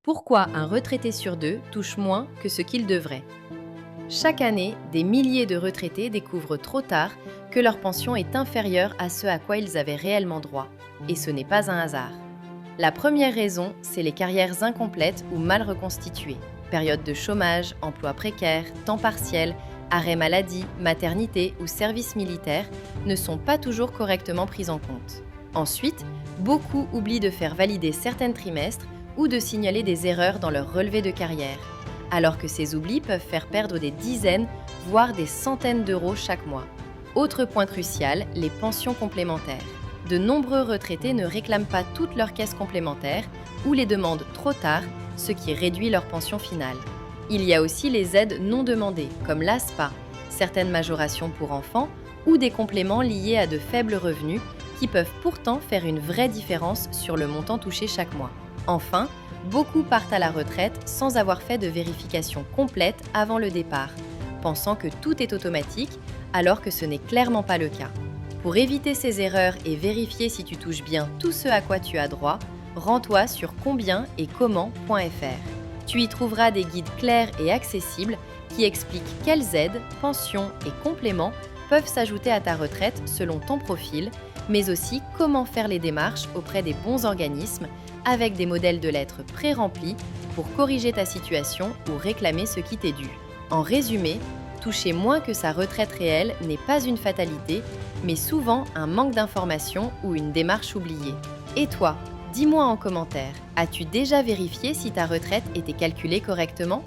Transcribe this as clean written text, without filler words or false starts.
Pourquoi un retraité sur deux touche moins que ce qu'il devrait? Chaque année, des milliers de retraités découvrent trop tard que leur pension est inférieure à ce à quoi ils avaient réellement droit. Et ce n'est pas un hasard. La première raison, c'est les carrières incomplètes ou mal reconstituées. Période de chômage, emploi précaire, temps partiel, arrêt maladie, maternité ou service militaire ne sont pas toujours correctement pris en compte. Ensuite, beaucoup oublient de faire valider certains trimestres ou de signaler des erreurs dans leur relevé de carrière, alors que ces oublis peuvent faire perdre des dizaines, voire des centaines d'euros chaque mois. Autre point crucial, les pensions complémentaires. De nombreux retraités ne réclament pas toutes leurs caisses complémentaires ou les demandent trop tard, ce qui réduit leur pension finale. Il y a aussi les aides non demandées, comme l'ASPA, certaines majorations pour enfants ou des compléments liés à de faibles revenus qui peuvent pourtant faire une vraie différence sur le montant touché chaque mois. Enfin, beaucoup partent à la retraite sans avoir fait de vérification complète avant le départ, pensant que tout est automatique, alors que ce n'est clairement pas le cas. Pour éviter ces erreurs et vérifier si tu touches bien tout ce à quoi tu as droit, rends-toi sur combien-et-comment.fr. Tu y trouveras des guides clairs et accessibles qui expliquent quelles aides, pensions et compléments peuvent s'ajouter à ta retraite selon ton profil, mais aussi comment faire les démarches auprès des bons organismes avec des modèles de lettres pré-remplis pour corriger ta situation ou réclamer ce qui t'est dû. En résumé, toucher moins que sa retraite réelle n'est pas une fatalité, mais souvent un manque d'information ou une démarche oubliée. Et toi, dis-moi en commentaire, as-tu déjà vérifié si ta retraite était calculée correctement ?